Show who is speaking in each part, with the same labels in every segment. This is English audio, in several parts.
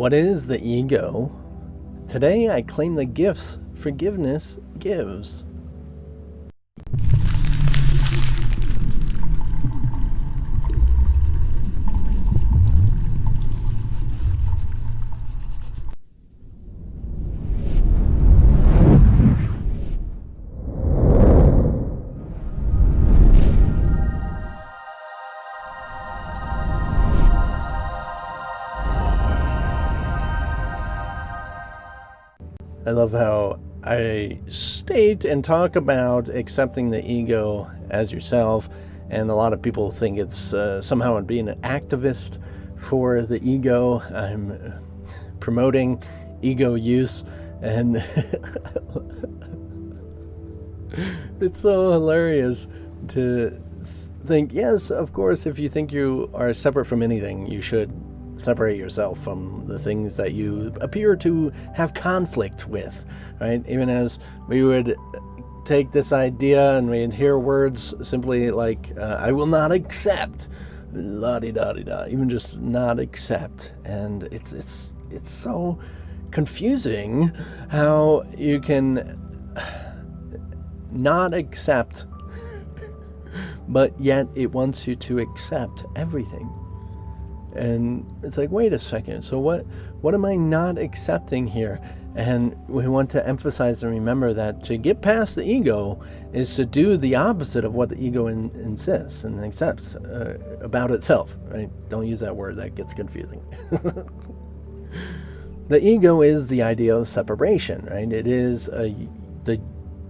Speaker 1: What is the ego? Today I claim the gifts forgiveness gives. I love how I state and talk about accepting the ego as yourself, and a lot of people think it's somehow in being an activist for the ego. I'm promoting ego use, and it's so hilarious to think, yes, of course, if you think you are separate from anything, you should separate yourself from the things that you appear to have conflict with, right? Even as we would take this idea and we'd hear words simply like, I will not accept, la-di-da-di-da, even just not accept. And it's so confusing how you can not accept, but yet it wants you to accept everything. And it's like, wait a second, so what am I not accepting here? And we want to emphasize and remember that to get past the ego is to do the opposite of what the ego insists and accepts about itself, right? Don't use that word, that gets confusing. The ego is the idea of separation, right? It is the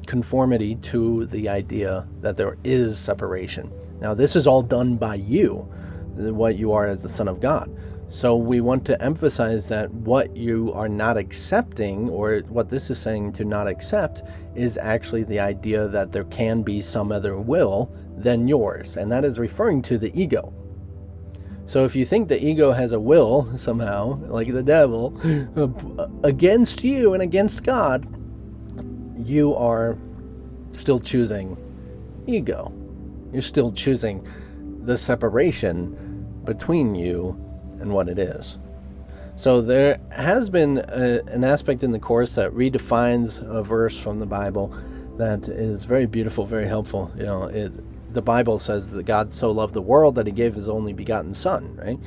Speaker 1: conformity to the idea that there is separation. Now, this is all done by you, what you are as the Son of God. So we want to emphasize that what you are not accepting, or what this is saying to not accept, is actually the idea that there can be some other will than yours, and that is referring to the ego. So if you think the ego has a will somehow, like the devil, against you and against God, you are still choosing ego. You're still choosing the separation between you and what it is. So there has been an aspect in the Course that redefines a verse from the Bible that is very beautiful, very helpful. You know, the Bible says that God so loved the world that he gave his only begotten Son, right?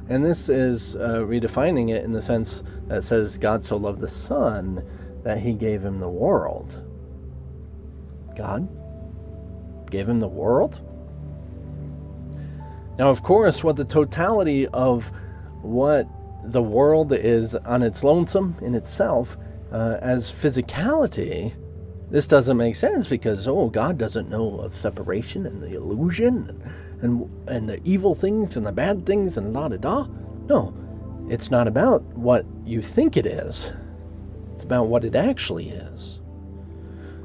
Speaker 1: And this is redefining it in the sense that it says God so loved the Son that he gave him the world. God gave him the world? Now, of course, what the totality of what the world is on its lonesome in itself as physicality, this doesn't make sense because, God doesn't know of separation and the illusion and the evil things and the bad things and la-da-da. No, it's not about what you think it is. It's about what it actually is.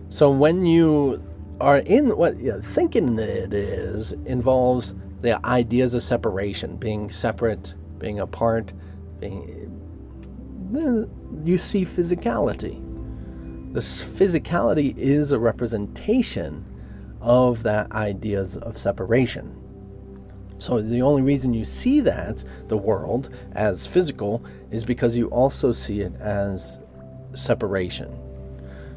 Speaker 1: So when you are in what you're thinking it is, involves the ideas of separation, being separate, being apart, you see physicality. This physicality is a representation of that ideas of separation. So the only reason you see that, the world, as physical, is because you also see it as separation.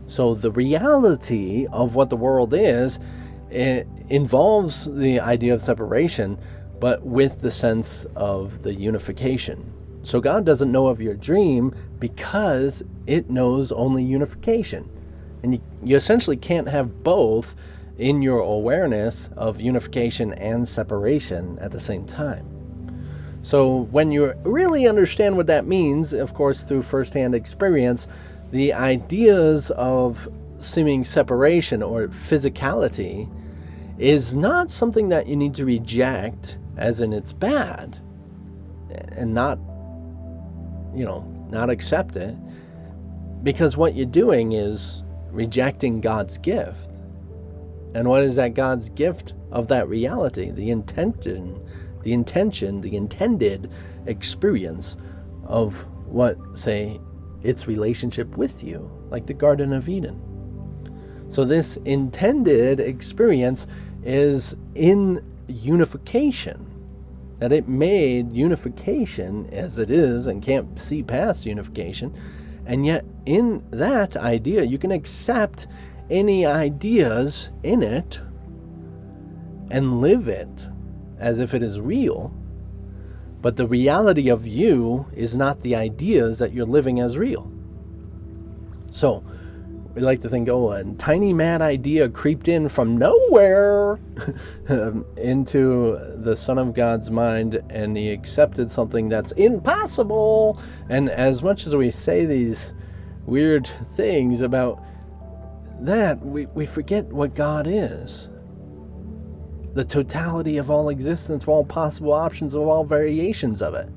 Speaker 1: So the reality of what the world is, it involves the idea of separation, but with the sense of the unification. So God doesn't know of your dream because it knows only unification. And you essentially can't have both in your awareness of unification and separation at the same time. So when you really understand what that means, of course, through firsthand experience, the ideas of seeming separation or physicality is not something that you need to reject as in it's bad and not accept it, because what you're doing is rejecting God's gift. And what is that God's gift of that reality? The intended experience of what, say, its relationship with you, like the Garden of Eden. So this intended experience is in unification. that it made unification as it is and can't see past unification. And yet in that idea, you can accept any ideas in it and live it as if it is real. But the reality of you is not the ideas that you're living as real. So we like to think, a tiny mad idea creeped in from nowhere into the Son of God's mind, and he accepted something that's impossible. And as much as we say these weird things about that, we forget what God is. The totality of all existence, of all possible options, of all variations of it.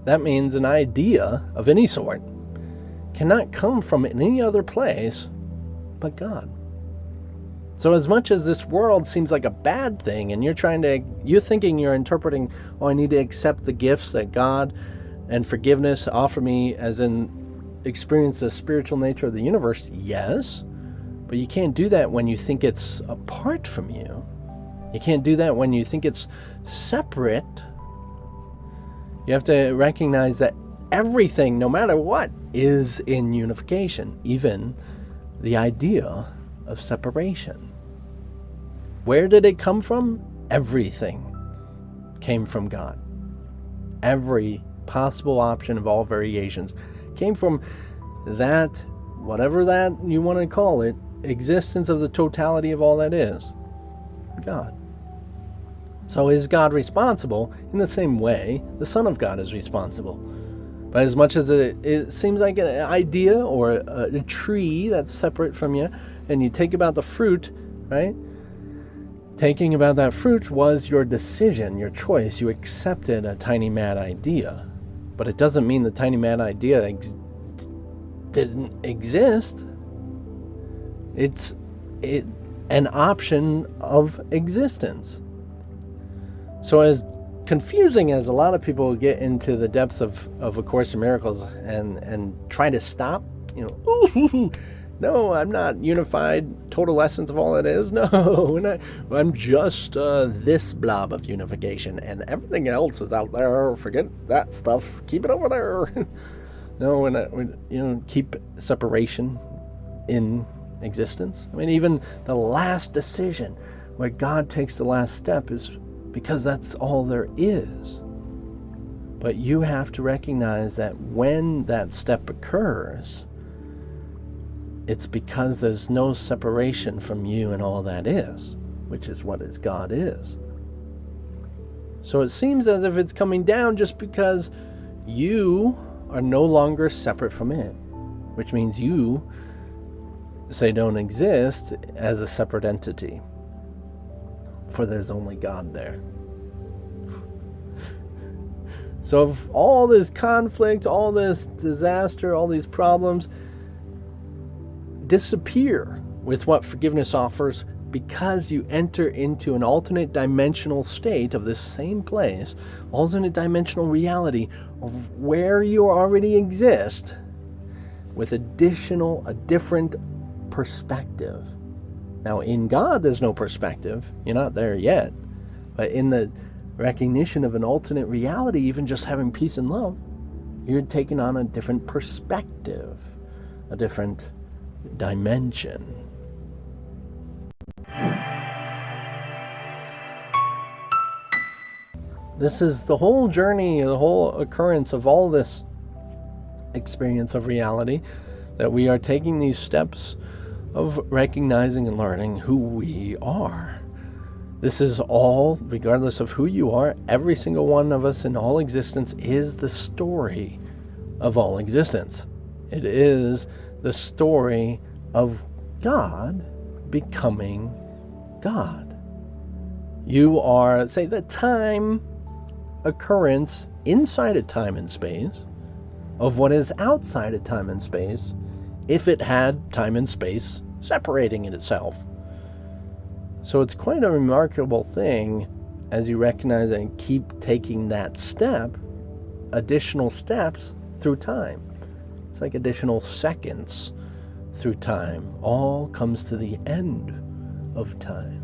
Speaker 1: That means an idea of any sort cannot come from any other place but God. So as much as this world seems like a bad thing, and you're thinking you're interpreting, I need to accept the gifts that God and forgiveness offer me, as in experience the spiritual nature of the universe, yes. But you can't do that when you think it's apart from you. You can't do that when you think it's separate. You have to recognize that everything, no matter what, is in unification, even the idea of separation. Where did it come from? Everything came from God. Every possible option of all variations came from that, whatever that you want to call it, existence of the totality of all that is God. So is God responsible? In the same way, the Son of God is responsible. But as much as it seems like an idea or a tree that's separate from you, and you take about the fruit, right? Taking about that fruit was your decision, your choice. You accepted a tiny mad idea. But it doesn't mean the tiny mad idea didn't exist. It's an option of existence. So as confusing as a lot of people get into the depth of A Course in Miracles and try to stop, no, I'm not unified, total essence of all it is. No, I'm just this blob of unification, and everything else is out there. Forget that stuff. Keep it over there. No, keep separation in existence. I mean, even the last decision where God takes the last step is because that's all there is. But you have to recognize that when that step occurs, it's because there's no separation from you and all that is, which is what God is. So it seems as if it's coming down just because you are no longer separate from it, which means you say don't exist as a separate entity, for there's only God there. So if all this conflict, all this disaster, all these problems disappear with what forgiveness offers, because you enter into an alternate dimensional state of this same place, alternate dimensional reality of where you already exist, with a different perspective. Now, in God, there's no perspective. You're not there yet. But in the recognition of an alternate reality, even just having peace and love, you're taking on a different perspective, a different dimension. This is the whole journey, the whole occurrence of all this experience of reality, that we are taking these steps of recognizing and learning who we are. This is all, regardless of who you are, every single one of us in all existence is the story of all existence. It is the story of God becoming God. You are, say, the time occurrence inside of time and space of what is outside of time and space, if it had time and space separating in itself. So it's quite a remarkable thing as you recognize and keep taking that step, additional steps through time. It's like additional seconds through time. All comes to the end of time.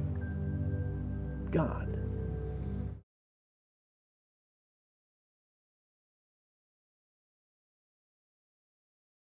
Speaker 1: God.